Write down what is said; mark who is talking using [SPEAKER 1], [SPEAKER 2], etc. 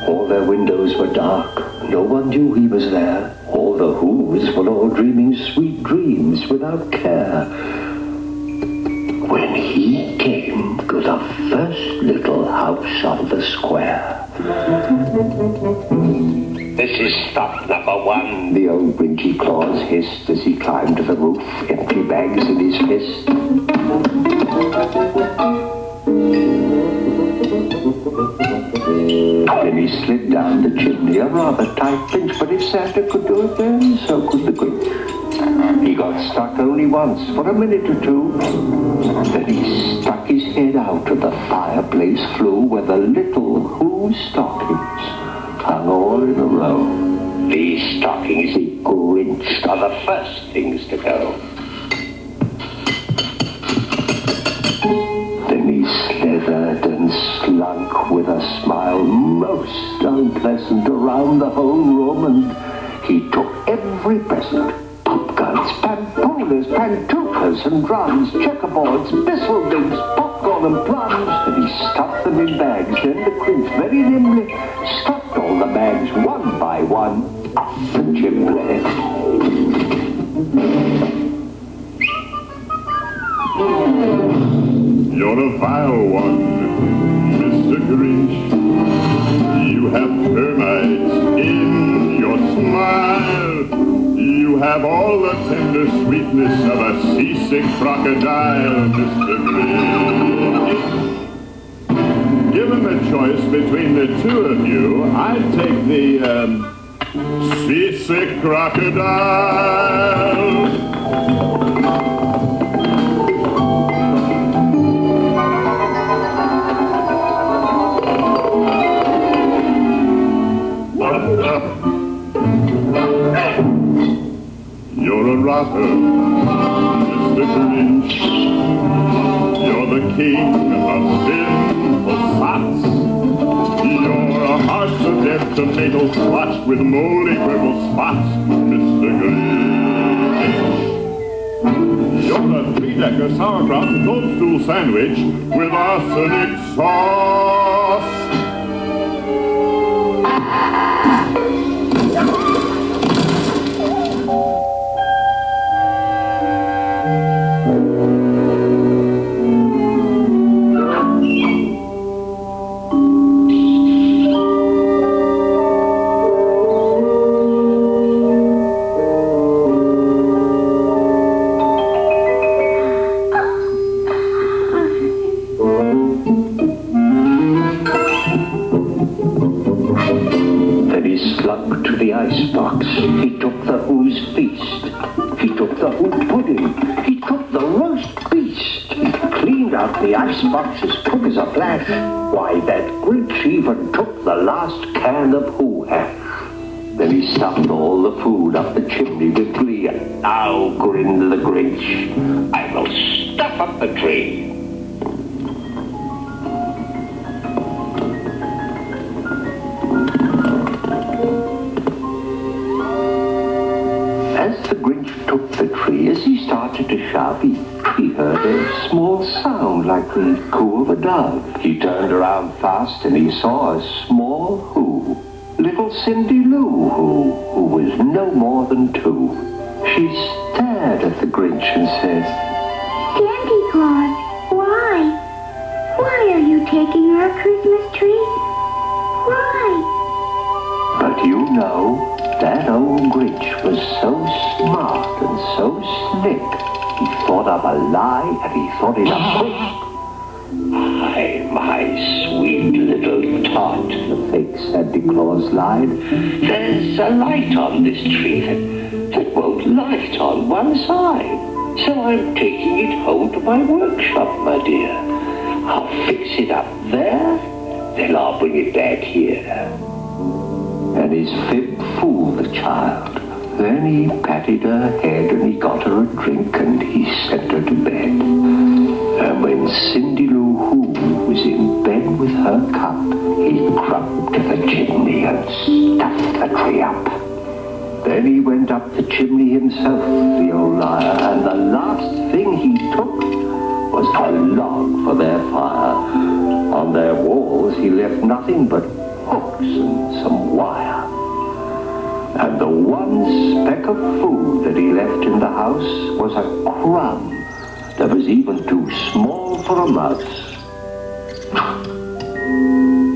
[SPEAKER 1] All their windows were dark. No one knew he was there. All the Whos were all dreaming sweet dreams without care. When he came to the first little house on the square.
[SPEAKER 2] This is stop number one.
[SPEAKER 1] The old Grinchy Claus hissed as he climbed to the roof, empty bags in his fist. Then he slid down the chimney, a rather tight pinch, but if Santa could do it then, so could the Grinch. He got stuck only once, for a minute or two. Then he stuck his head out of the fireplace flue where the little Who stockings hung all in a row.
[SPEAKER 2] These stockings, the Grinch, are the first things to go.
[SPEAKER 1] Then he slithered and slunk with a smile most unpleasant around the whole room, and he took every present. Pumpguns, pampooners, pantookas and drums, checkerboards, bistle-bins, popcorn and plums. And he stuffed them in bags. Then the Grinch very nimbly stuffed all the bags one by one up the chimney.
[SPEAKER 3] You're a vile one, Mr. Grinch. You have termites in your smile. You have all the tender sweetness of a seasick crocodile, Mr. Grinch. Given the choice between the two of you, I'd take the seasick crocodile. You're a rotter, Mr. Grinch. You're the king of sinful spots. You're a hearts of dead tomato splotched with moldy purple spots, Mr. Grinch. You're a three-decker sauerkraut toadstool sandwich with arsenic sauce.
[SPEAKER 1] Icebox. He took the Who's feast. He took the Who pudding. He took the roast beast. Cleaned out the icebox as quick as a flash. Why, that Grinch even took the last can of Who hash. Then he stuffed all the food up the chimney with glee. Now, grinned the Grinch,
[SPEAKER 2] I will stuff up the tree.
[SPEAKER 1] As the Grinch took the tree, as he started to shove, he heard a small sound like the coo of a dove. He turned around fast and he saw a small Who, little Cindy Lou Who was no more than 2. She stared at the Grinch and said,
[SPEAKER 4] Santa Claus, why? Why are you taking our Christmas tree? Why?
[SPEAKER 1] But you know, that old Grinch was so smart and so slick. He thought up a lie and he thought it up quick.
[SPEAKER 2] My sweet little tot,
[SPEAKER 1] The fake Santa Claus lied.
[SPEAKER 2] there's a light on this tree that won't light on one side. So I'm taking it home to my workshop, my dear. I'll fix it up there, then I'll bring it back here.
[SPEAKER 1] And his fib fooled the child. Then he patted her head and he got her a drink and he sent her to bed. And when Cindy Lou Who was in bed with her cup, he crept to the chimney and stuffed the tree up. Then he went up the chimney himself, the old liar, and the last thing he took was a log for their fire. On their walls he left nothing but hooks and some wire. And the one speck of food that he left in the house was a crumb that was even too small for a mouse.